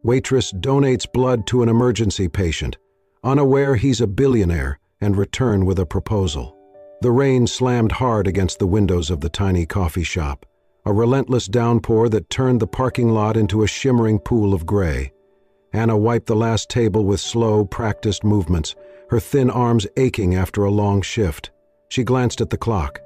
Waitress donates blood to an emergency patient, unaware he's a billionaire, and return with a proposal. The rain slammed hard against the windows of the tiny coffee shop, a relentless downpour that turned the parking lot into a shimmering pool of gray. Anna wiped the last table with slow, practiced movements, her thin arms aching after a long shift. She glanced at the clock.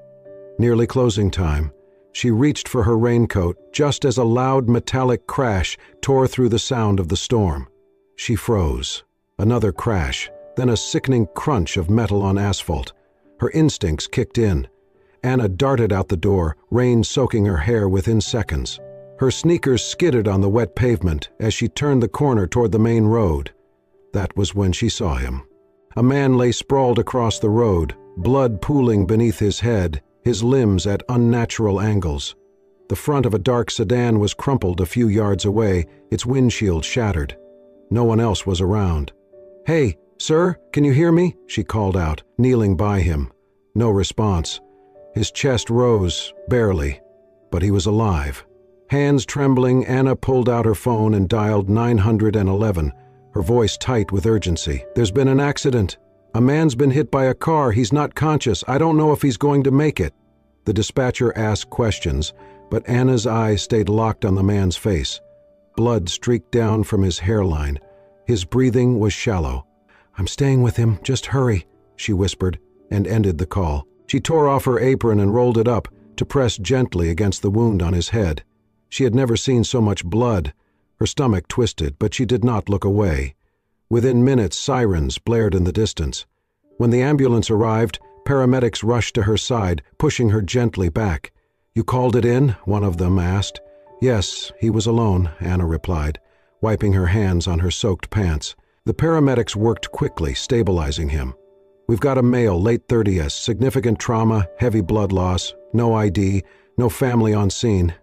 Nearly closing time. She reached for her raincoat just as a loud metallic crash tore through the sound of the storm. She froze. Another crash, then a sickening crunch of metal on asphalt. Her instincts kicked in. Anna darted out the door, rain soaking her hair within seconds. Her sneakers skidded on the wet pavement as she turned the corner toward the main road. That was when she saw him. A man lay sprawled across the road, blood pooling beneath his head, his limbs at unnatural angles. The front of a dark sedan was crumpled a few yards away, its windshield shattered. No one else was around. "Hey, sir, can you hear me?" she called out, kneeling by him. No response. His chest rose, barely, but he was alive. Hands trembling, Anna pulled out her phone and dialed 911, her voice tight with urgency. "There's been an accident. A man's been hit by a car. He's not conscious. I don't know if he's going to make it." The dispatcher asked questions, but Anna's eyes stayed locked on the man's face. Blood streaked down from his hairline. His breathing was shallow. "I'm staying with him. Just hurry," she whispered, and ended the call. She tore off her apron and rolled it up to press gently against the wound on his head. She had never seen so much blood. Her stomach twisted, but she did not look away. Within minutes, sirens blared in the distance. When the ambulance arrived, paramedics rushed to her side, pushing her gently back. "You called it in?" one of them asked. "Yes, he was alone," Anna replied, wiping her hands on her soaked pants. The paramedics worked quickly, stabilizing him. "We've got a male, late 30s, significant trauma, heavy blood loss, no ID, no family on scene."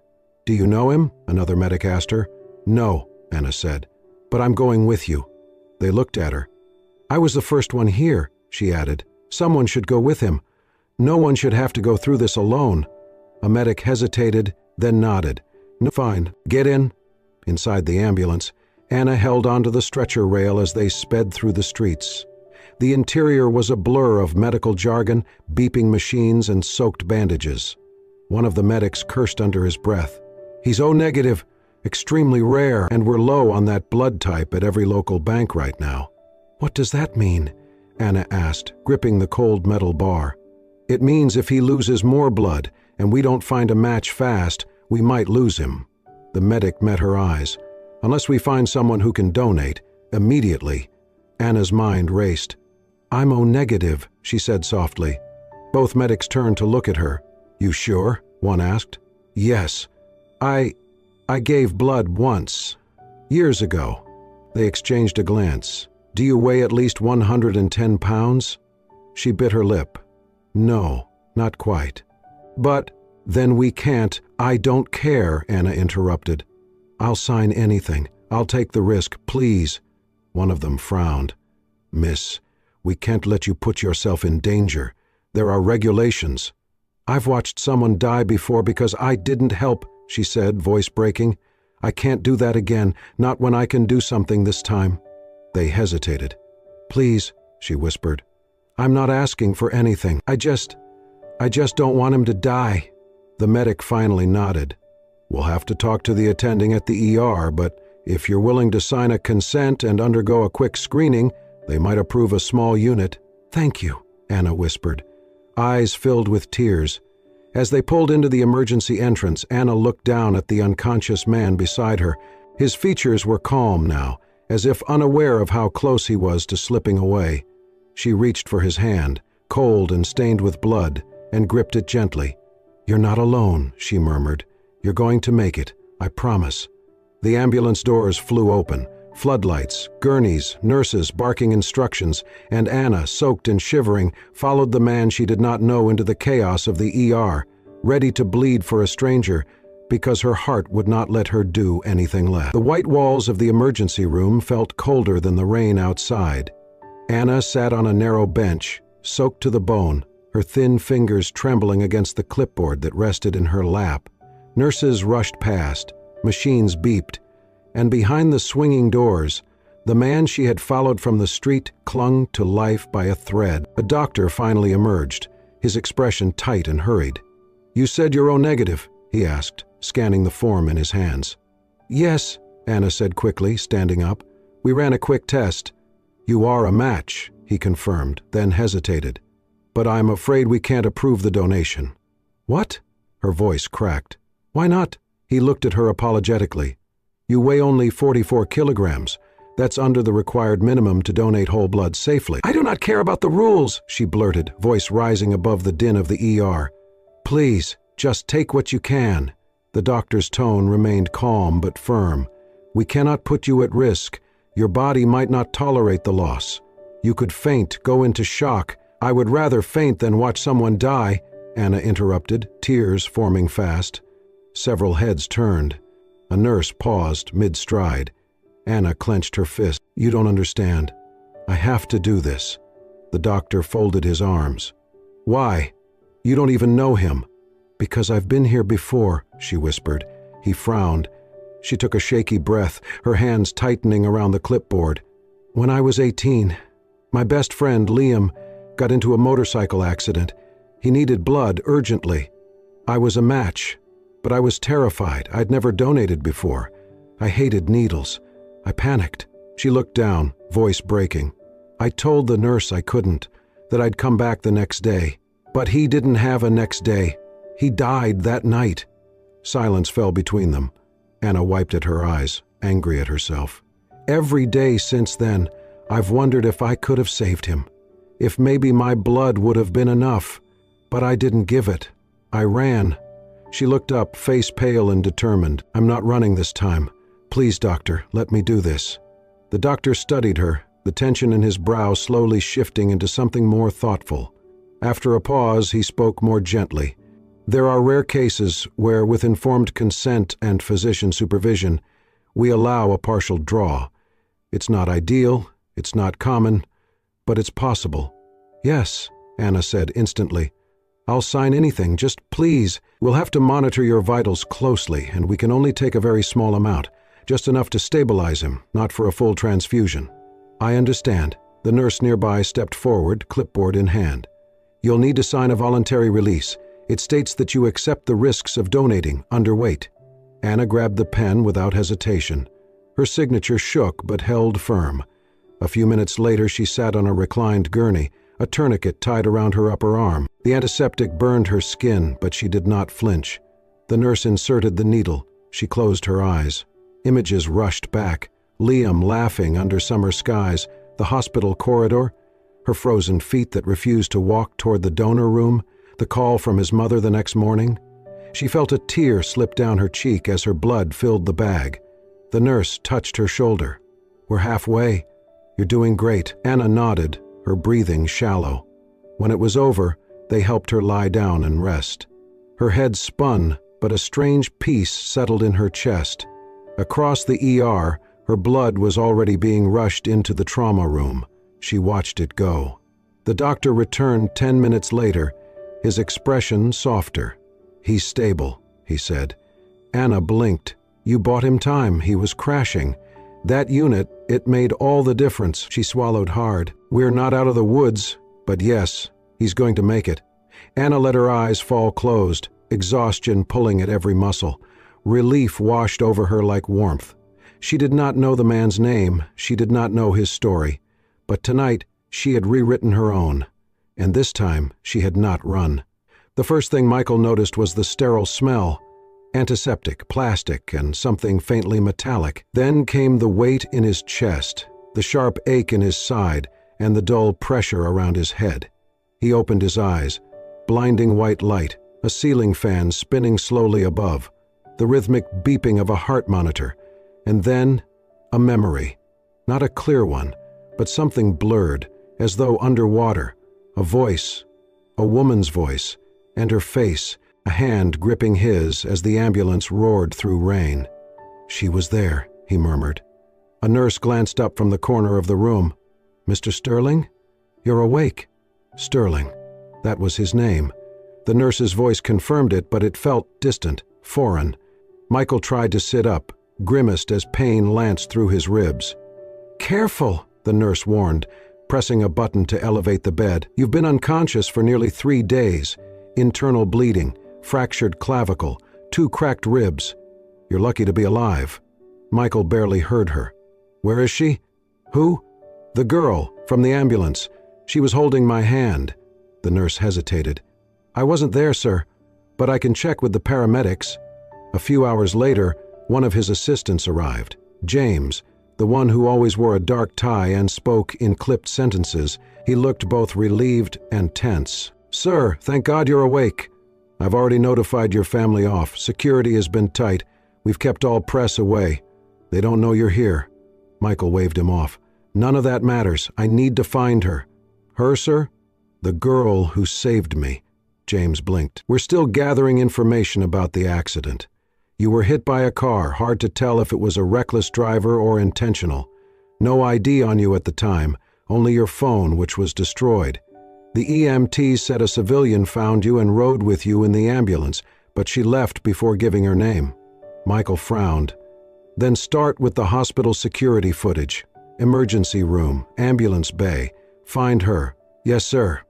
"Do you know him?" another medic asked her. "No," Anna said, "but I'm going with you." They looked at her. "I was the first one here," she added. "Someone should go with him. No one should have to go through this alone." A medic hesitated, then nodded. "No, fine. Get in." Inside the ambulance, Anna held onto the stretcher rail as they sped through the streets. The interior was a blur of medical jargon, beeping machines, and soaked bandages. One of the medics cursed under his breath. "He's O negative. Extremely rare, and we're low on that blood type at every local bank right now." "What does that mean?" Anna asked, gripping the cold metal bar. "It means if he loses more blood, and we don't find a match fast, we might lose him." The medic met her eyes. "Unless we find someone who can donate, immediately." Anna's mind raced. "I'm O negative," she said softly. Both medics turned to look at her. "You sure?" one asked. "Yes. I gave blood once. Years ago." They exchanged a glance. "Do you weigh at least 110 pounds? She bit her lip. "No, not quite." "But then we can't." "I don't care," Anna interrupted. "I'll sign anything. I'll take the risk, please." One of them frowned. "Miss, we can't let you put yourself in danger. There are regulations." "I've watched someone die before because I didn't help," she said, voice breaking. "I can't do that again, not when I can do something this time." They hesitated. "Please," she whispered. "I'm not asking for anything. I just don't want him to die." The medic finally nodded. "We'll have to talk to the attending at the ER, but if you're willing to sign a consent and undergo a quick screening, they might approve a small unit." "Thank you," Anna whispered, eyes filled with tears. As they pulled into the emergency entrance, Anna looked down at the unconscious man beside her. His features were calm now, as if unaware of how close he was to slipping away. She reached for his hand, cold and stained with blood, and gripped it gently. "You're not alone," she murmured. "You're going to make it, I promise." The ambulance doors flew open. Floodlights, gurneys, nurses barking instructions, and Anna, soaked and shivering, followed the man she did not know into the chaos of the ER, ready to bleed for a stranger, because her heart would not let her do anything less. The white walls of the emergency room felt colder than the rain outside. Anna sat on a narrow bench, soaked to the bone, her thin fingers trembling against the clipboard that rested in her lap. Nurses rushed past, machines beeped, and behind the swinging doors, the man she had followed from the street clung to life by a thread. A doctor finally emerged, his expression tight and hurried. "You said you're O-negative?" he asked, scanning the form in his hands. "Yes," Anna said quickly, standing up. "We ran a quick test." "You are a match," he confirmed, then hesitated. "But I'm afraid we can't approve the donation." "What?" Her voice cracked. "Why not?" He looked at her apologetically. "You weigh only 44 kilograms. That's under the required minimum to donate whole blood safely." "I do not care about the rules," she blurted, voice rising above the din of the ER. "Please, just take what you can." The doctor's tone remained calm but firm. "We cannot put you at risk. Your body might not tolerate the loss. You could faint, go into shock. I would rather faint than watch someone die," Anna interrupted, tears forming fast. Several heads turned. A nurse paused mid-stride. Anna clenched her fist. "You don't understand. I have to do this." The doctor folded his arms. "Why? You don't even know him." "Because I've been here before," she whispered. He frowned. She took a shaky breath, her hands tightening around the clipboard. "When I was 18, my best friend, Liam, got into a motorcycle accident. He needed blood urgently. I was a match, but I was terrified. I'd never donated before. I hated needles. I panicked." She looked down, voice breaking. "I told the nurse I couldn't, that I'd come back the next day. But he didn't have a next day. He died that night." Silence fell between them. Anna wiped at her eyes, angry at herself. "Every day since then, I've wondered if I could have saved him. If maybe my blood would have been enough. But I didn't give it. I ran." She looked up, face pale and determined. "I'm not running this time. Please, doctor, let me do this." The doctor studied her, the tension in his brow slowly shifting into something more thoughtful. After a pause, he spoke more gently. "There are rare cases where, with informed consent and physician supervision, we allow a partial draw. It's not ideal, it's not common, but it's possible." "Yes," Anna said instantly. "I'll sign anything, just please. We'll have to monitor your vitals closely, and we can only take a very small amount, just enough to stabilize him, not for a full transfusion." "I understand." The nurse nearby stepped forward, clipboard in hand. "You'll need to sign a voluntary release. It states that you accept the risks of donating, underweight." Anna grabbed the pen without hesitation. Her signature shook but held firm. A few minutes later she sat on a reclined gurney, a tourniquet tied around her upper arm. The antiseptic burned her skin, but she did not flinch. The nurse inserted the needle. She closed her eyes. Images rushed back. Liam laughing under summer skies, the hospital corridor, her frozen feet that refused to walk toward the donor room, the call from his mother the next morning. She felt a tear slip down her cheek as her blood filled the bag. The nurse touched her shoulder. "We're halfway. You're doing great." Anna nodded, her breathing shallow. When it was over, they helped her lie down and rest. Her head spun, but a strange peace settled in her chest. Across the ER, her blood was already being rushed into the trauma room. She watched it go. The doctor returned 10 minutes later, his expression softer. "He's stable," he said. Anna blinked. "You bought him time. He was crashing. That unit, it made all the difference." She swallowed hard. "We're not out of the woods, but yes, he's going to make it." Anna let her eyes fall closed, exhaustion pulling at every muscle. Relief washed over her like warmth. She did not know the man's name, she did not know his story, but tonight she had rewritten her own, and this time she had not run. The first thing Michael noticed was the sterile smell, antiseptic, plastic, and something faintly metallic. Then came the weight in his chest, the sharp ache in his side, and the dull pressure around his head. He opened his eyes. Blinding white light, a ceiling fan spinning slowly above, the rhythmic beeping of a heart monitor, and then a memory. Not a clear one, but something blurred, as though underwater. A voice, a woman's voice, and her face, a hand gripping his as the ambulance roared through rain. "She was there," he murmured. A nurse glanced up from the corner of the room. "Mr. Sterling? You're awake." Sterling. That was his name. The nurse's voice confirmed it, but it felt distant, foreign. Michael tried to sit up, grimaced as pain lanced through his ribs. "Careful," the nurse warned, pressing a button to elevate the bed. "You've been unconscious for nearly 3 days. Internal bleeding, fractured clavicle, 2 cracked ribs. You're lucky to be alive." Michael barely heard her. "Where is she?" "Who?" "The girl, from the ambulance. She was holding my hand." The nurse hesitated. "I wasn't there, sir, but I can check with the paramedics." A few hours later, one of his assistants arrived. James, the one who always wore a dark tie and spoke in clipped sentences. He looked both relieved and tense. "Sir, thank God you're awake. I've already notified your family off. Security has been tight. We've kept all press away. They don't know you're here." Michael waved him off. "None of that matters. I need to find her." "Her, sir?" "The girl who saved me." James blinked. "We're still gathering information about the accident. You were hit by a car, hard to tell if it was a reckless driver or intentional. No ID on you at the time, only your phone, which was destroyed. The EMT said a civilian found you and rode with you in the ambulance, but she left before giving her name." Michael frowned. "Then start with the hospital security footage. Emergency room, ambulance bay. Find her." "Yes, sir."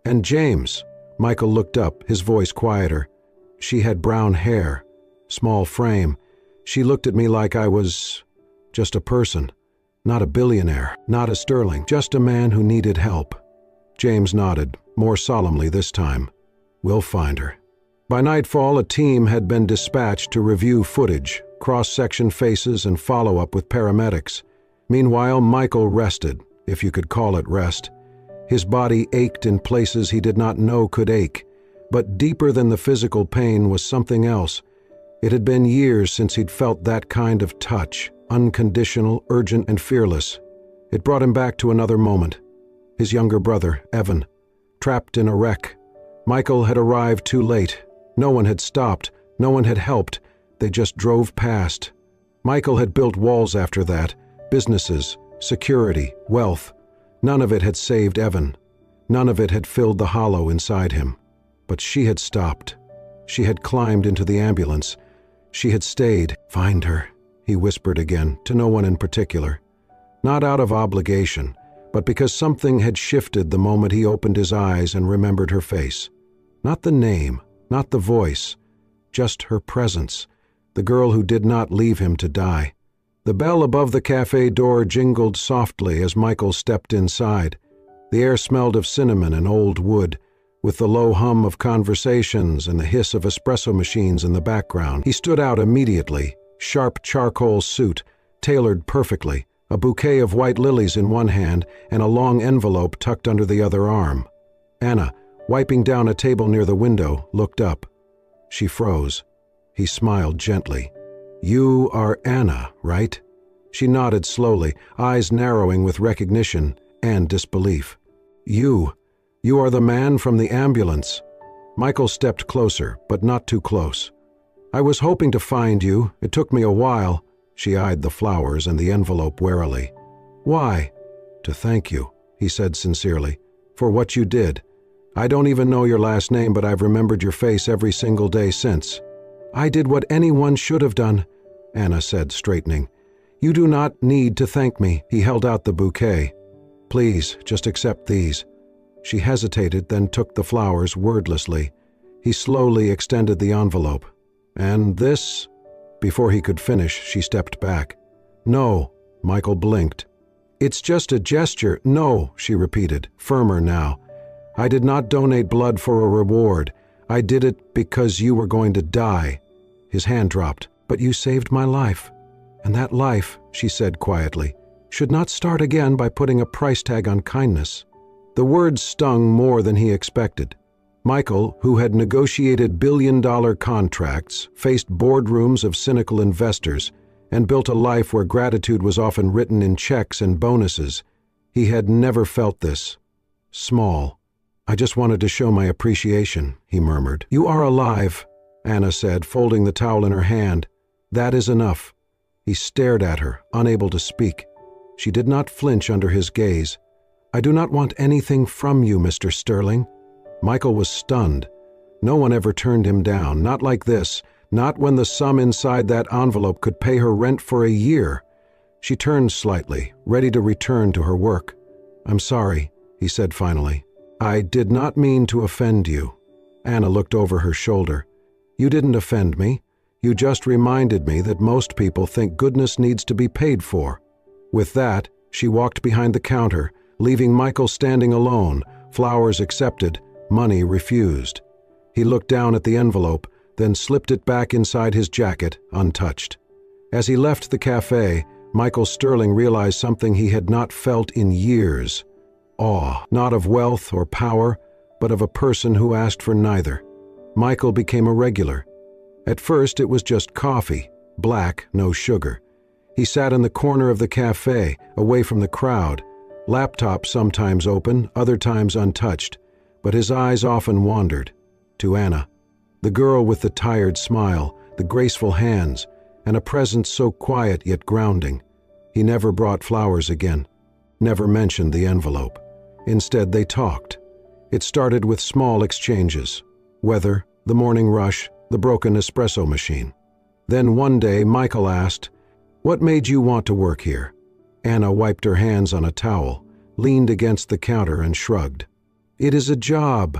"And James." Michael looked up, his voice quieter. "She had brown hair, small frame. She looked at me like I was just a person. Not a billionaire, not a Sterling, just a man who needed help." James nodded, more solemnly this time. "We'll find her." By nightfall, a team had been dispatched to review footage, cross-section faces, and follow up with paramedics. Meanwhile, Michael rested, if you could call it rest. His body ached in places he did not know could ache, but deeper than the physical pain was something else. It had been years since he'd felt that kind of touch, unconditional, urgent, and fearless. It brought him back to another moment. His younger brother, Evan, trapped in a wreck. Michael had arrived too late. No one had stopped, no one had helped. They just drove past. Michael had built walls after that, businesses, security, wealth. None of it had saved Evan. None of it had filled the hollow inside him. But she had stopped. She had climbed into the ambulance. She had stayed. "Find her," he whispered again, to no one in particular. Not out of obligation, but because something had shifted the moment he opened his eyes and remembered her face. Not the name, not the voice, just her presence, the girl who did not leave him to die. The bell above the cafe door jingled softly as Michael stepped inside. The air smelled of cinnamon and old wood, with the low hum of conversations and the hiss of espresso machines in the background. He stood out immediately, sharp charcoal suit, tailored perfectly, a bouquet of white lilies in one hand and a long envelope tucked under the other arm. Anna, wiping down a table near the window, looked up. She froze. He smiled gently. "You are Anna, right?" She nodded slowly, eyes narrowing with recognition and disbelief. You are the man from the ambulance." Michael stepped closer, but not too close. "I was hoping to find you. It took me a while." She eyed the flowers and the envelope warily. "Why?" "To thank you," he said sincerely, "for what you did. I don't even know your last name, but I've remembered your face every single day since." "I did what anyone should have done," Anna said, straightening. "You do not need to thank me." He held out the bouquet. "Please, just accept these." She hesitated, then took the flowers wordlessly. He slowly extended the envelope. "And this?" Before he could finish, she stepped back. "No," Michael blinked. "It's just a gesture." "No," she repeated, firmer now. "I did not donate blood for a reward. I did it because you were going to die." His hand dropped. "But you saved my life. And that life," she said quietly, "should not start again by putting a price tag on kindness." The words stung more than he expected. Michael, who had negotiated billion-dollar contracts, faced boardrooms of cynical investors, and built a life where gratitude was often written in checks and bonuses, he had never felt this. Small. "I just wanted to show my appreciation," he murmured. "You are alive," Anna said, folding the towel in her hand. "That is enough." He stared at her, unable to speak. She did not flinch under his gaze. "I do not want anything from you, Mr. Sterling." Michael was stunned. No one ever turned him down, not like this, Not when the sum inside that envelope could pay her rent for a year. She turned slightly, ready to return to her work. "I'm sorry," he said finally. "I did not mean to offend you." Anna looked over her shoulder. "You didn't offend me. You just reminded me that most people think goodness needs to be paid for." With that, she walked behind the counter, leaving Michael standing alone, flowers accepted, money refused. He looked down at the envelope, then slipped it back inside his jacket, untouched. As he left the cafe, Michael Sterling realized something he had not felt in years. Awe, not of wealth or power, but of a person who asked for neither. Michael became a regular. At first it was just coffee, black, no sugar. He sat in the corner of the cafe, away from the crowd, laptop sometimes open, other times untouched, but his eyes often wandered. To Anna, the girl with the tired smile, the graceful hands, and a presence so quiet yet grounding. He never brought flowers again, never mentioned the envelope. Instead, they talked. It started with small exchanges: weather, the morning rush, the broken espresso machine. Then one day, Michael asked, "What made you want to work here?" Anna wiped her hands on a towel, leaned against the counter and shrugged. "It is a job.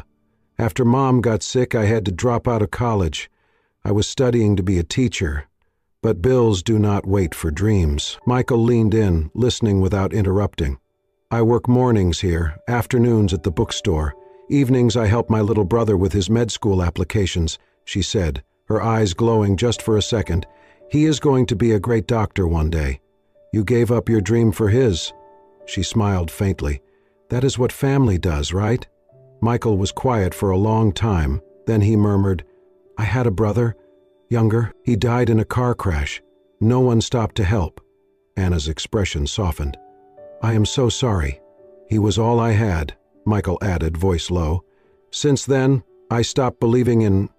After Mom got sick, I had to drop out of college. I was studying to be a teacher. But bills do not wait for dreams." Michael leaned in, listening without interrupting. "I work mornings here, afternoons at the bookstore. Evenings I help my little brother with his med school applications," she said, her eyes glowing just for a second. "He is going to be a great doctor one day." "You gave up your dream for his." She smiled faintly. "That is what family does, right?" Michael was quiet for a long time. Then he murmured, "I had a brother, younger. He died in a car crash. No one stopped to help." Anna's expression softened. "I am so sorry. He was all I had," Michael added, voice low. "Since then, I stopped believing in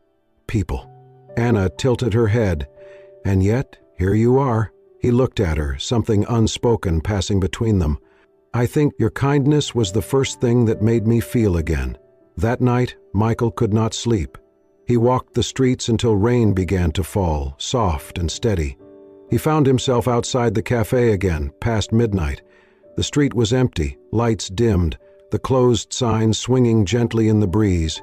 people." Anna tilted her head. "And yet, here you are." He looked at her, something unspoken passing between them. "I think your kindness was the first thing that made me feel again." That night, Michael could not sleep. He walked the streets until rain began to fall, soft and steady. He found himself outside the cafe again, past midnight. The street was empty, lights dimmed, the closed sign swinging gently in the breeze.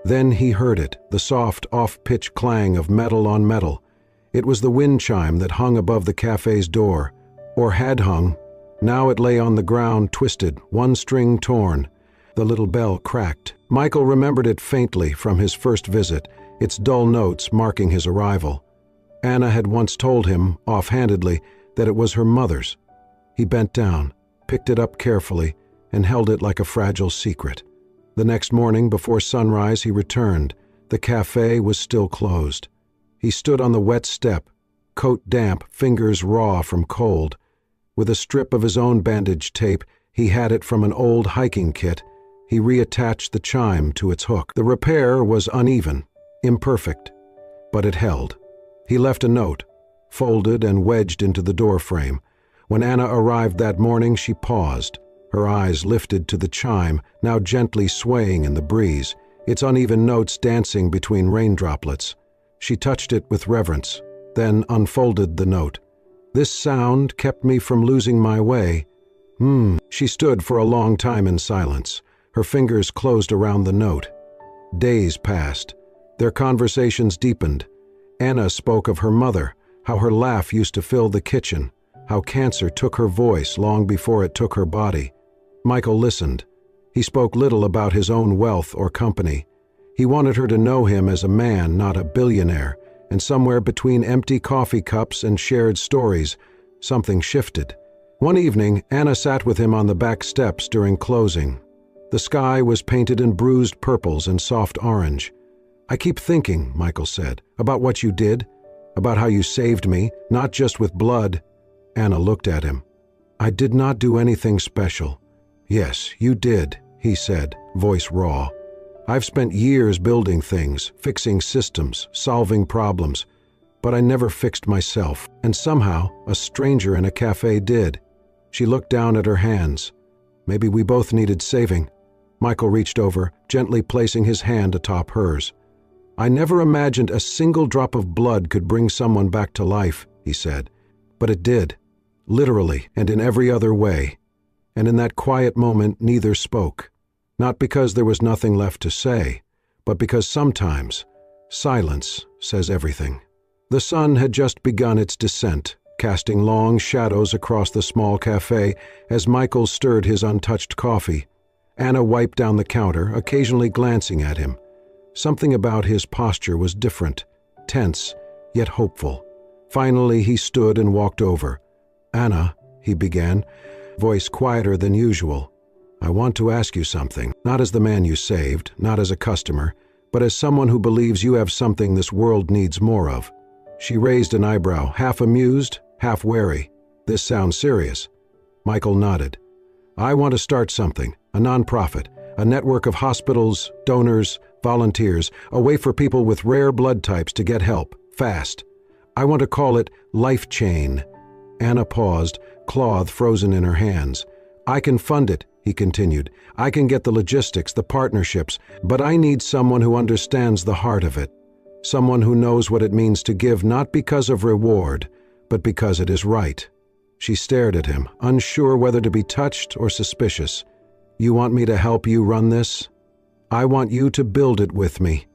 Then he heard it, the soft, off-pitch clang of metal on metal. It was the wind chime that hung above the cafe's door, or had hung. Now it lay on the ground, twisted, one string torn. The little bell cracked. Michael remembered it faintly from his first visit, its dull notes marking his arrival. Anna had once told him, offhandedly, that it was her mother's. He bent down, picked it up carefully, and held it like a fragile secret. The next morning, before sunrise, he returned. The cafe was still closed. He stood on the wet step, coat damp, fingers raw from cold. With a strip of his own bandage tape, he had it from an old hiking kit, he reattached the chime to its hook. The repair was uneven, imperfect, but it held. He left a note, folded and wedged into the doorframe. When Anna arrived that morning, she paused. Her eyes lifted to the chime, now gently swaying in the breeze, its uneven notes dancing between rain droplets. She touched it with reverence, then unfolded the note. "This sound kept me from losing my way." She stood for a long time in silence. Her fingers closed around the note. Days passed. Their conversations deepened. Anna spoke of her mother, how her laugh used to fill the kitchen, how cancer took her voice long before it took her body. Michael listened. He spoke little about his own wealth or company. He wanted her to know him as a man, not a billionaire, and somewhere between empty coffee cups and shared stories, something shifted. One evening, Anna sat with him on the back steps during closing. The sky was painted in bruised purples and soft orange. "I keep thinking," Michael said, "about what you did, about how you saved me, not just with blood." Anna looked at him. "I did not do anything special." "Yes, you did," he said, voice raw. "I've spent years building things, fixing systems, solving problems, but I never fixed myself, and somehow a stranger in a cafe did." She looked down at her hands. "Maybe we both needed saving." Michael reached over, gently placing his hand atop hers. "I never imagined a single drop of blood could bring someone back to life," he said. "But it did, literally and in every other way." And in that quiet moment, neither spoke. Not because there was nothing left to say, but because sometimes silence says everything. The sun had just begun its descent, casting long shadows across the small cafe as Michael stirred his untouched coffee. Anna wiped down the counter, occasionally glancing at him. Something about his posture was different, tense, yet hopeful. Finally, he stood and walked over. "Anna," he began, voice quieter than usual, "I want to ask you something, not as the man you saved, not as a customer, but as someone who believes you have something this world needs more of." She raised an eyebrow, half amused, half wary. "This sounds serious." Michael nodded. "I want to start something, a nonprofit, a network of hospitals, donors, volunteers, a way for people with rare blood types to get help, fast. I want to call it Life Chain." Anna paused, cloth frozen in her hands. "I can fund it," he continued. "I can get the logistics, the partnerships, but I need someone who understands the heart of it. Someone who knows what it means to give not because of reward, but because it is right." She stared at him, unsure whether to be touched or suspicious. "You want me to help you run this?" "I want you to build it with me."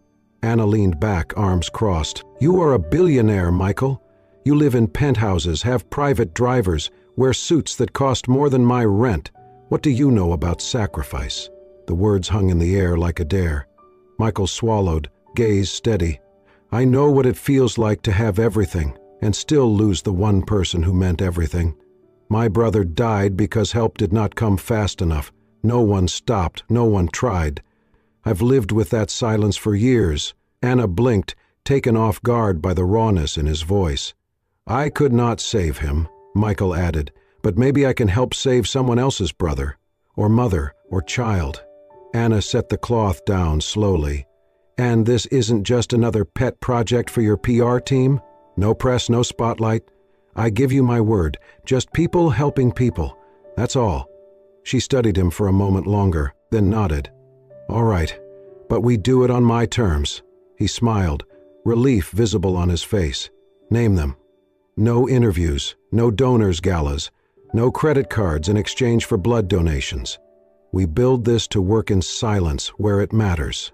Anna leaned back, arms crossed. "You are a billionaire, Michael. You live in penthouses, have private drivers, wear suits that cost more than my rent. What do you know about sacrifice?" The words hung in the air like a dare. Michael swallowed, gaze steady. "I know what it feels like to have everything and still lose the one person who meant everything. My brother died because help did not come fast enough. No one stopped, no one tried. I've lived with that silence for years." Anna blinked, taken off guard by the rawness in his voice. "I could not save him," Michael added, "but maybe I can help save someone else's brother, or mother, or child." Anna set the cloth down slowly. "And this isn't just another pet project for your PR team? No press, no spotlight? I give you my word, just people helping people. That's all." She studied him for a moment longer, then nodded. "All right, but we do it on my terms." He smiled, relief visible on his face. "Name them." "No interviews, no donors' galas, no credit cards in exchange for blood donations. We build this to work in silence where it matters."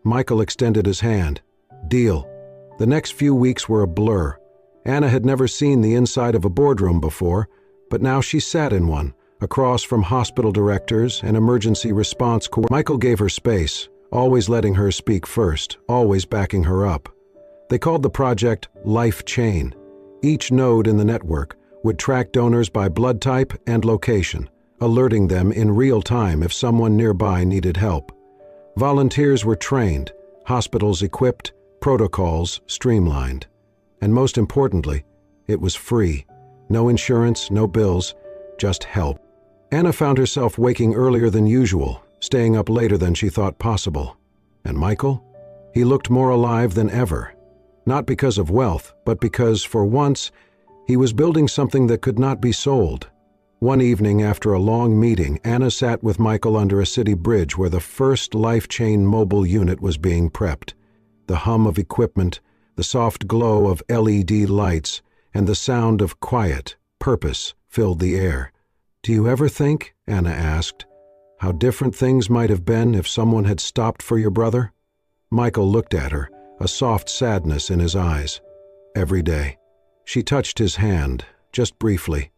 Michael extended his hand. "Deal." The next few weeks were a blur. Anna had never seen the inside of a boardroom before, but now she sat in one, across from hospital directors and emergency response coordinators. Michael gave her space, always letting her speak first, always backing her up. They called the project Life Chain. Each node in the network would track donors by blood type and location, alerting them in real time if someone nearby needed help. Volunteers were trained, hospitals equipped, protocols streamlined. And most importantly, it was free. No insurance, no bills, just help. Anna found herself waking earlier than usual, staying up later than she thought possible. And Michael? He looked more alive than ever. Not because of wealth, but because, for once, he was building something that could not be sold. One evening after a long meeting, Anna sat with Michael under a city bridge where the first Life Chain mobile unit was being prepped. The hum of equipment, the soft glow of LED lights, and the sound of quiet, purpose filled the air. "Do you ever think," Anna asked, "how different things might have been if someone had stopped for your brother?" Michael looked at her, a soft sadness in his eyes. "Every day." She touched his hand, just briefly.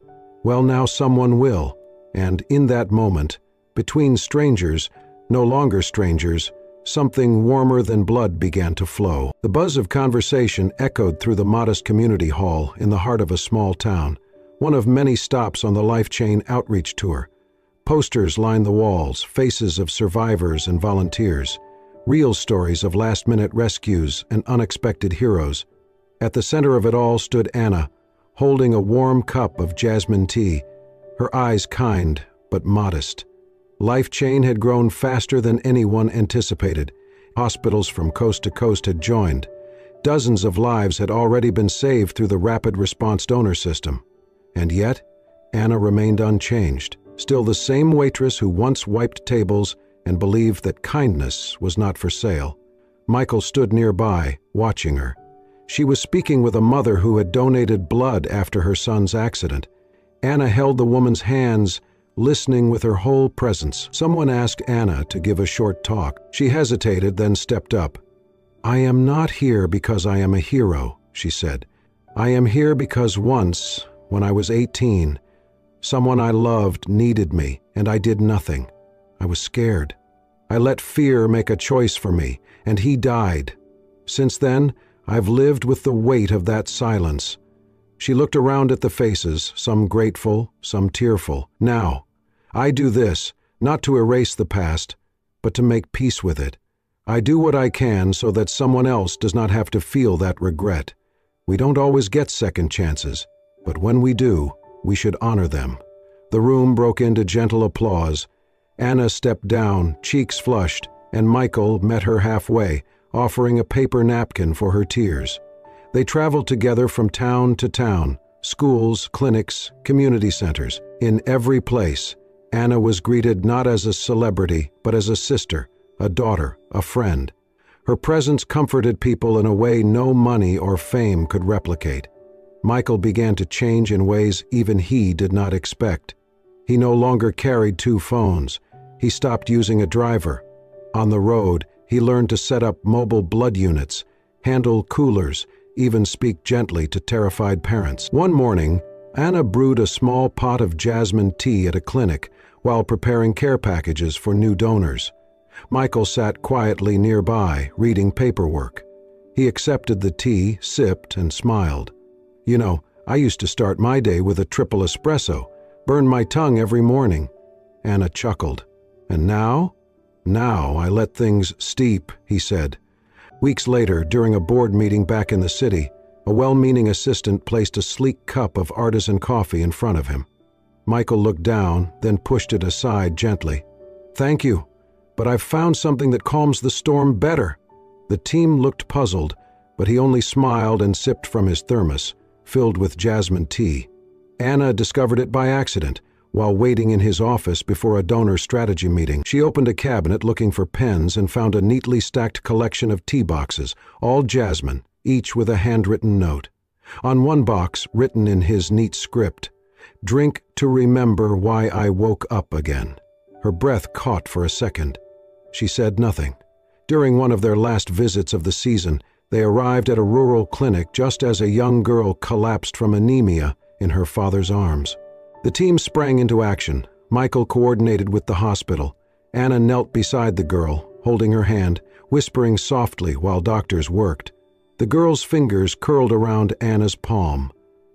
"Well, now someone will." And in that moment, between strangers, no longer strangers, something warmer than blood began to flow. The buzz of conversation echoed through the modest community hall in the heart of a small town, one of many stops on the Life Chain outreach tour. Posters lined the walls, faces of survivors and volunteers, real stories of last-minute rescues and unexpected heroes. At the center of it all stood Anna, holding a warm cup of jasmine tea, her eyes kind but modest. Life Chain had grown faster than anyone anticipated. Hospitals from coast to coast had joined. Dozens of lives had already been saved through the rapid response donor system. And yet, Anna remained unchanged, still the same waitress who once wiped tables and believed that kindness was not for sale. Michael stood nearby, watching her. She was speaking with a mother who had donated blood after her son's accident. Anna held the woman's hands, listening with her whole presence. Someone asked Anna to give a short talk. She hesitated, then stepped up. "I am not here because I am a hero," she said. "I am here because once, when I was 18, someone I loved needed me, and I did nothing. I was scared. I let fear make a choice for me, and he died. Since then, I've lived with the weight of that silence." She looked around at the faces, some grateful, some tearful. "Now, I do this, not to erase the past, but to make peace with it. I do what I can so that someone else does not have to feel that regret. We don't always get second chances, but when we do, we should honor them." The room broke into gentle applause. Anna stepped down, cheeks flushed, and Michael met her halfway, offering a paper napkin for her tears. They traveled together from town to town, schools, clinics, community centers. In every place, Anna was greeted not as a celebrity, but as a sister, a daughter, a friend. Her presence comforted people in a way no money or fame could replicate. Michael began to change in ways even he did not expect. He no longer carried 2 phones. He stopped using a driver. On the road, he learned to set up mobile blood units, handle coolers, even speak gently to terrified parents. One morning, Anna brewed a small pot of jasmine tea at a clinic while preparing care packages for new donors. Michael sat quietly nearby, reading paperwork. He accepted the tea, sipped, and smiled. "You know, I used to start my day with a triple espresso, burn my tongue every morning." Anna chuckled. "And now? Now I let things steep," he said. Weeks later, during a board meeting back in the city, a well-meaning assistant placed a sleek cup of artisan coffee in front of him. Michael looked down, then pushed it aside gently. "Thank you, but I've found something that calms the storm better." The team looked puzzled, but he only smiled and sipped from his thermos, filled with jasmine tea. Anna discovered it by accident, while waiting in his office before a donor strategy meeting. She opened a cabinet looking for pens and found a neatly stacked collection of tea boxes, all jasmine, each with a handwritten note. On one box, written in his neat script, "Drink to remember why I woke up again." Her breath caught for a second. She said nothing. During one of their last visits of the season, they arrived at a rural clinic just as a young girl collapsed from anemia in her father's arms. The team sprang into action. Michael coordinated with the hospital. Anna knelt beside the girl, holding her hand, whispering softly while doctors worked. The girl's fingers curled around Anna's palm.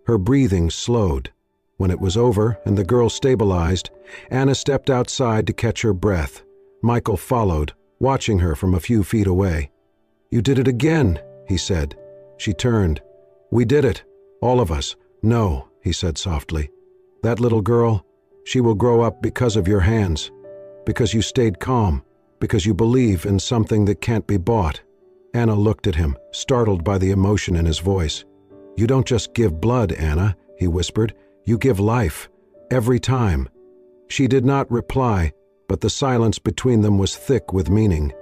Her breathing slowed. When it was over and the girl stabilized, Anna stepped outside to catch her breath. Michael followed, watching her from a few feet away. "You did it again," he said. She turned. "We did it. All of us." "No," he said softly. "That little girl, she will grow up because of your hands, because you stayed calm, because you believe in something that can't be bought." Anna looked at him, startled by the emotion in his voice. "You don't just give blood, Anna," he whispered. "You give life. Every time." She did not reply, but the silence between them was thick with meaning.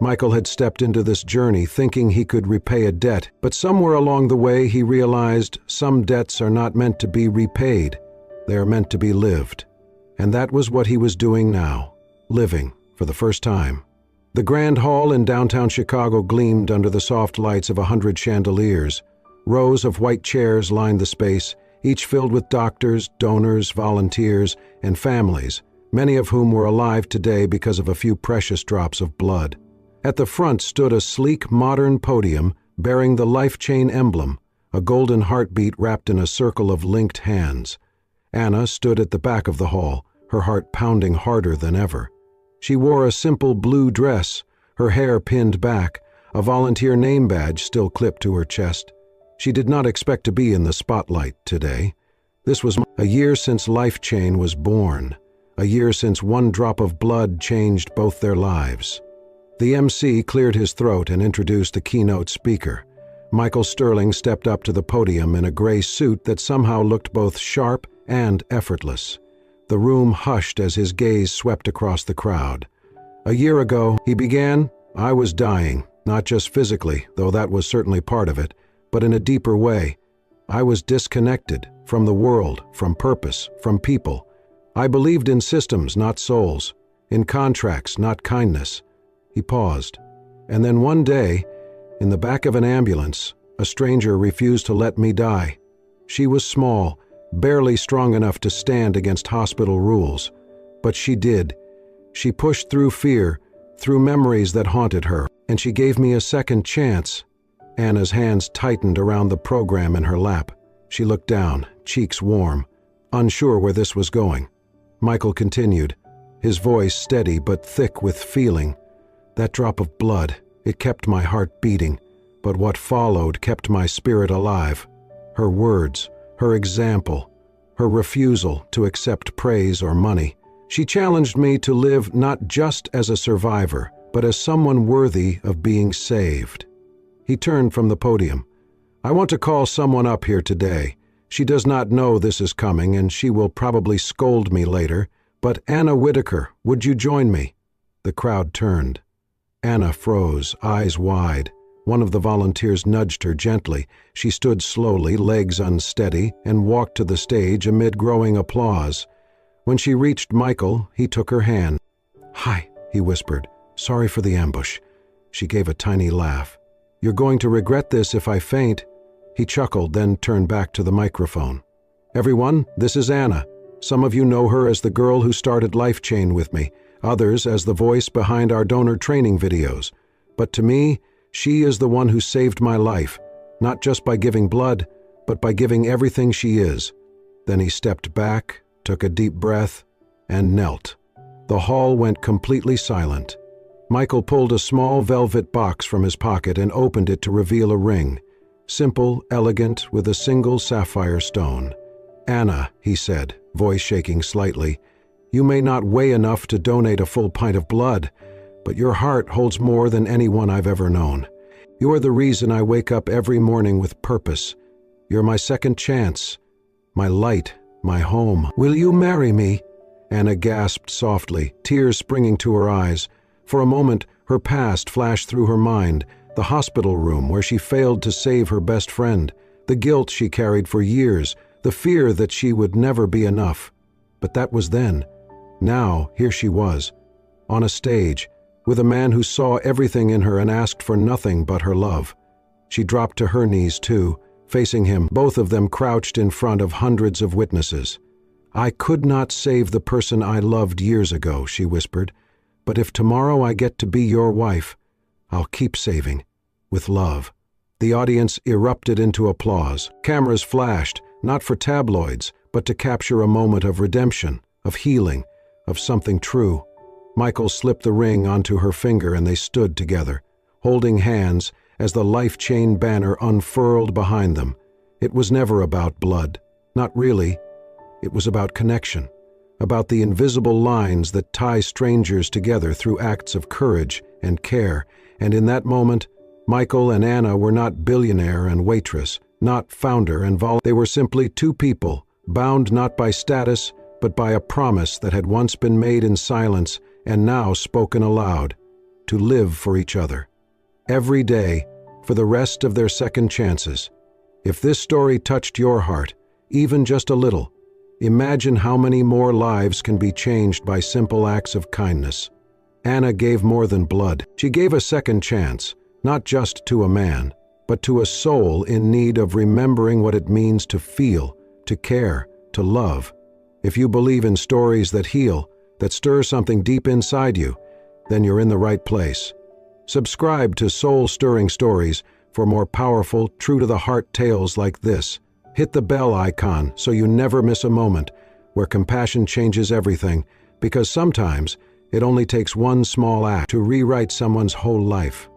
Michael had stepped into this journey thinking he could repay a debt, but somewhere along the way he realized some debts are not meant to be repaid. They are meant to be lived. And that was what he was doing now, living for the first time. The Grand Hall in downtown Chicago gleamed under the soft lights of 100 chandeliers. Rows of white chairs lined the space, each filled with doctors, donors, volunteers, and families, many of whom were alive today because of a few precious drops of blood. At the front stood a sleek, modern podium bearing the life chain emblem, a golden heartbeat wrapped in a circle of linked hands. Anna stood at the back of the hall, her heart pounding harder than ever. She wore a simple blue dress, her hair pinned back, a volunteer name badge still clipped to her chest. She did not expect to be in the spotlight today. This was a year since Life Chain was born, a year since one drop of blood changed both their lives. The MC cleared his throat and introduced the keynote speaker. Michael Sterling stepped up to the podium in a gray suit that somehow looked both sharp and effortless. The room hushed as his gaze swept across the crowd. "A year ago," he began, "I was dying. Not just physically, though that was certainly part of it, but in a deeper way. I was disconnected from the world, from purpose, from people. I believed in systems, not souls, in contracts, not kindness. He paused. And then one day, in the back of an ambulance, a stranger refused to let me die. She was small, barely strong enough to stand against hospital rules. But she did. She pushed through fear, through memories that haunted her, and she gave me a second chance. Anna's hands tightened around the program in her lap. She looked down, cheeks warm, unsure where this was going. Michael continued, his voice steady but thick with feeling. That drop of blood, it kept my heart beating, but what followed kept my spirit alive. Her words, her example, her refusal to accept praise or money. She challenged me to live not just as a survivor, but as someone worthy of being saved. He turned from the podium. I want to call someone up here today. She does not know this is coming, and she will probably scold me later, but Anna Whitaker, would you join me? The crowd turned. Anna froze, eyes wide. One of the volunteers nudged her gently. She stood slowly, legs unsteady, and walked to the stage amid growing applause. When she reached Michael, he took her hand. "Hi," he whispered. "Sorry for the ambush." She gave a tiny laugh. "You're going to regret this if I faint." He chuckled, then turned back to the microphone. "Everyone, this is Anna. Some of you know her as the girl who started LifeChain with me, others as the voice behind our donor training videos. But to me, she is the one who saved my life, not just by giving blood, but by giving everything she is." Then he stepped back, took a deep breath, and knelt. The hall went completely silent. Michael pulled a small velvet box from his pocket and opened it to reveal a ring. Simple, elegant, with a single sapphire stone. "Anna," he said, voice shaking slightly, "you may not weigh enough to donate a full pint of blood, but your heart holds more than anyone I've ever known. You are the reason I wake up every morning with purpose. You're my second chance, my light, my home. Will you marry me?" Anna gasped softly, tears springing to her eyes. For a moment, her past flashed through her mind, the hospital room where she failed to save her best friend, the guilt she carried for years, the fear that she would never be enough. But that was then. Now, here she was, on a stage, with a man who saw everything in her and asked for nothing but her love. She dropped to her knees too, facing him, both of them crouched in front of hundreds of witnesses. "I could not save the person I loved years ago," she whispered, "but if tomorrow I get to be your wife, I'll keep saving, with love." The audience erupted into applause. Cameras flashed, not for tabloids, but to capture a moment of redemption, of healing, of something true. Michael slipped the ring onto her finger and they stood together, holding hands as the LifeChain banner unfurled behind them. It was never about blood, not really. It was about connection, about the invisible lines that tie strangers together through acts of courage and care. And in that moment, Michael and Anna were not Billionaire and Waitress, not founder and They were simply two people, bound not by status, but by a promise that had once been made in silence and now spoken aloud, to live for each other. Every day, for the rest of their second chances. If this story touched your heart, even just a little, imagine how many more lives can be changed by simple acts of kindness. Anna gave more than blood. She gave a second chance, not just to a man, but to a soul in need of remembering what it means to feel, to care, to love. If you believe in stories that heal, that stir something deep inside you, then you're in the right place. Subscribe to Soul-Stirring Stories for more powerful, true-to-the-heart tales like this. Hit the bell icon so you never miss a moment where compassion changes everything, because sometimes it only takes one small act to rewrite someone's whole life.